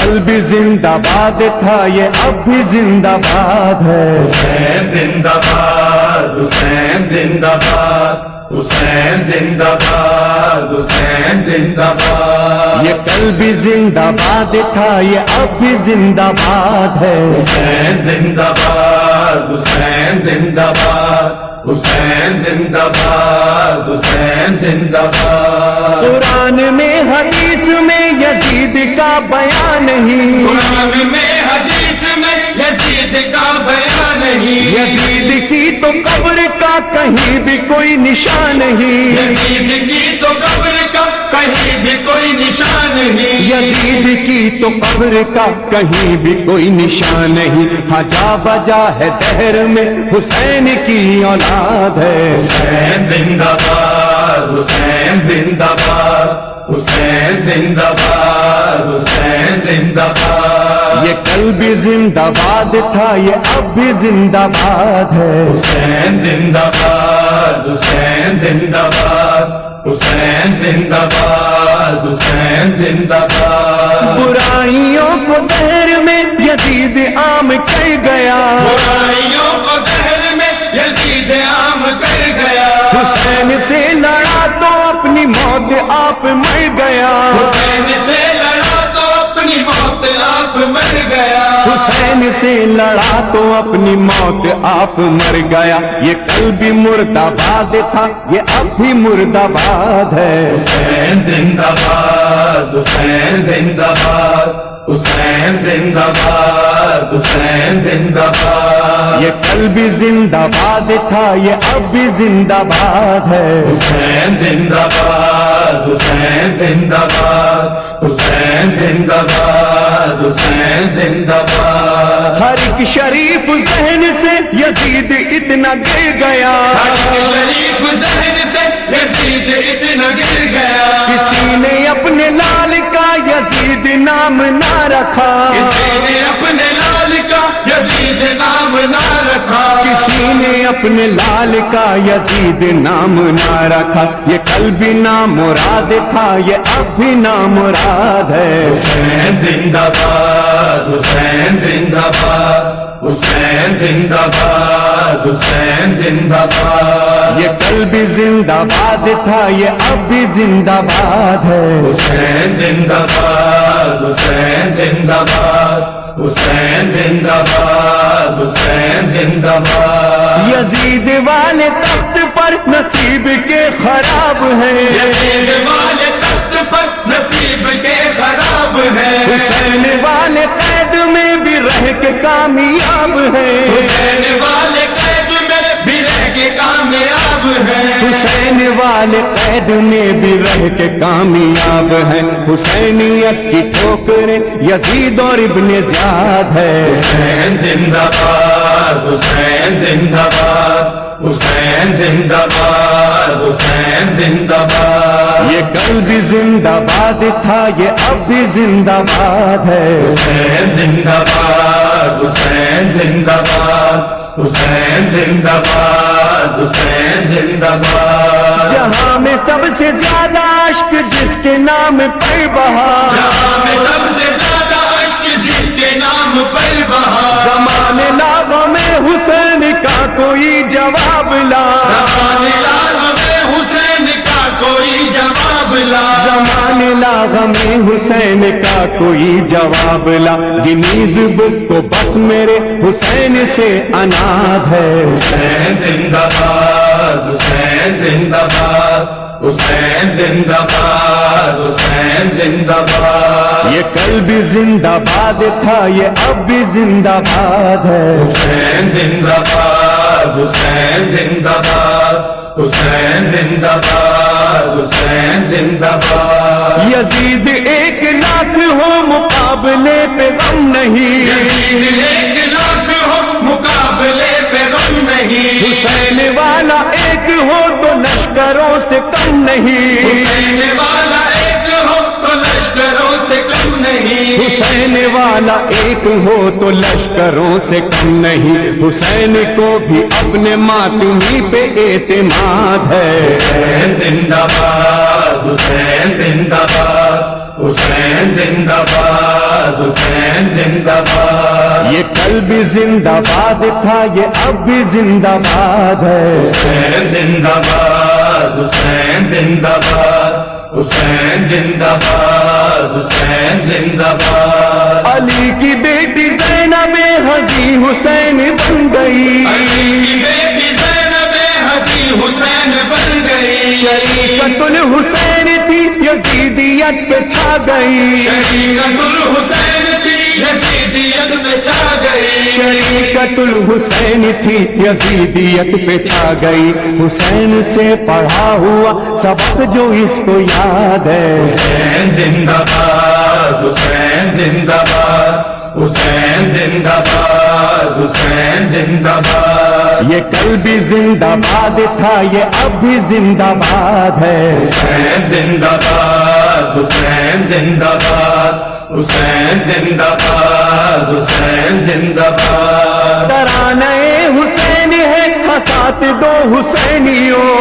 کل بھی زندہ باد تھا یہ اب بھی زندہ باد ہے، حسین زندہ باد، حسین زندہ باد، حسین زندہ باد، حسین زندہ باد، یہ کل بھی زندہ باد تھا یہ اب بھی زندہ باد ہے، حسین زندہ باد، حسین زندہ باد، حسین زندہ باد، حسین زندہ باد۔ قرآن میں حدیث میں یزید کا بیان نہیں، قرآن میں حدیث میں یزید کا بیان نہیں، یزید کی تو قبر کا کہیں بھی کوئی نشان نہیں، یزید کی تو قبر کا کہیں بھی کوئی نشان نہیں، یزید کی تو قبر کا کہیں بھی کوئی نشان نہیں، ہاں جا بجا ہے دہر میں حسین کی اولاد ہے، حسین زندہ باد، حسین زندہ باد، حسین زندہ باد، حسین زندہ باد، یہ کل بھی زندہ باد تھا یہ اب بھی زندہ باد ہے، حسین زندہ باد، حسین زندہ باد، حسین زندہ باد، حسین زندہ باد، برائیوں کو دہر میں یزید عام کر گیا، برائیوں کو دہر میں یزید عام کر گیا، حسین سے لڑا تو اپنی موت آپ مر گیا، حسین سے لڑا تو اپنی موت آپ مر گیا، حسین سے لڑا تو اپنی موت آپ مر گیا، یہ کل بھی مرد آباد تھا یہ اب بھی مرد آباد ہے، حسین زندہ باد، حسین زندہ باد، حسین زندہ باد، حسین زندہ باد، یہ کل بھی زندہ باد تھا یہ اب بھی زندہ باد ہے، حسین زندہ باد، حسین زندہ باد، حسین زندہ باد، حسین زندہ باد، ہر ایک شریف ذہن سے یزید اتنا گر گیا، شریف ذہن سے یزید اتنا گر گیا، کسی نے اپنے لال کا یزید نام نہ رکھا، کسی نے اپنے لال کا یزید نام نہ رکھا، کسی نے اپنے لال کا یزید نام نہ رکھا، یہ کل بھی نام مراد تھا یہ اب بھی نام مراد ہے، حسین زندہ باد، حسین زندہ باد، حسین زندہ باد، حسین زندہ باد، یہ کل بھی زندہ باد تھا یہ اب بھی زندہ باد ہے، حسین زندہ باد، حسین زندہ باد، حسین زندہ باد، حسین زندہ باد، یزید والے تخت پر نصیب کے خراب ہیں، یزید والے تخت پر نصیب کے خراب ہیں، حسین والے قید میں بھی رہ کے کامیاب ہیں، حسین والے قید میں بھی رہ کے کامیاب ہیں، حسین والے قید میں بھی رہ کے کامیاب ہیں، حسینیت کی ٹھوکریں یزید اور ابن زیاد ہے، حسین زندہ باد، حسین زندہ باد، حسین زندہ باد، حسین زندہ باد، یہ کل بھی زندہ باد تھا یہ اب بھی زندہ باد ہے، حسین زندہ باد، حسین زندہ باد، حسین زندہ باد، حسین زندہ باد، جہاں میں سب سے زیادہ عشق جس کے نام پر بہا، جہاں میں سب سے زیادہ عشق جس کے نام پر بہا، زمانے لاغ میں حسین کا کوئی جواب لا، زمانے لاغ میں حسین کا کوئی جواب لا، زمانے لاغ میں حسین کا کوئی جواب لا، گنیز بک کو بس میرے حسین سے اناد ہے، حسین زندہ باد، حسین زندہ باد، حسین زندہ باد، حسین زندہ باد، یہ کل بھی زندہ باد تھا یہ اب بھی زندہ باد ہے، حسین زندہ باد، حسین زندہ باد، حسین زندہ باد، حسین زندہ باد، یزید 1,00,000 ہو مقابلے پہ غم نہیں، یزید 1,00,000 ہو مقابلے پہ غم نہیں، حسین والا ایک ہو تو لشکروں سے کم نہیں، حسین والا ایک ہو تو لشکروں سے کم نہیں، حسین والا ایک ہو تو لشکروں سے کم نہیں، حسین کو بھی اپنے ماتمی پہ اعتماد ہے، حسین زندہ باد، حسین زندہ باد، حسین زندہ باد، حسین زندہ باد، یہ کل بھی زندہ باد تھا، یہ اب بھی زندہ باد ہے. حسین زندہ باد، حسین زندہ باد، حسین زندہ باد، حسین زندہ باد. علی کی بیٹی زینب حجی حسین بن گئی، علی کی بیٹی زینب حجی حسین بن گئی، شریعت الحسین تھی یزیدیت پہ چھا گئی، شریعت الحسین تھی یزیدیت پہ چھا گئی، شریعت الحسین تھی یزیدیت پہ چھا گئی. حسین سے پڑھا ہوا سبق جو اس کو یاد ہے. حسین زندہ باد، حسین زندہ باد، حسین زندہ باد، حسین زندہ باد. یہ کل بھی زندہ باد تھا، یہ اب بھی زندہ باد ہے. حسین زندہ باد، حسین زندہ باد، حسین زندہ باد، حسین زندہ باد. ترانے حسین ہے، ساتھ دو حسینیوں،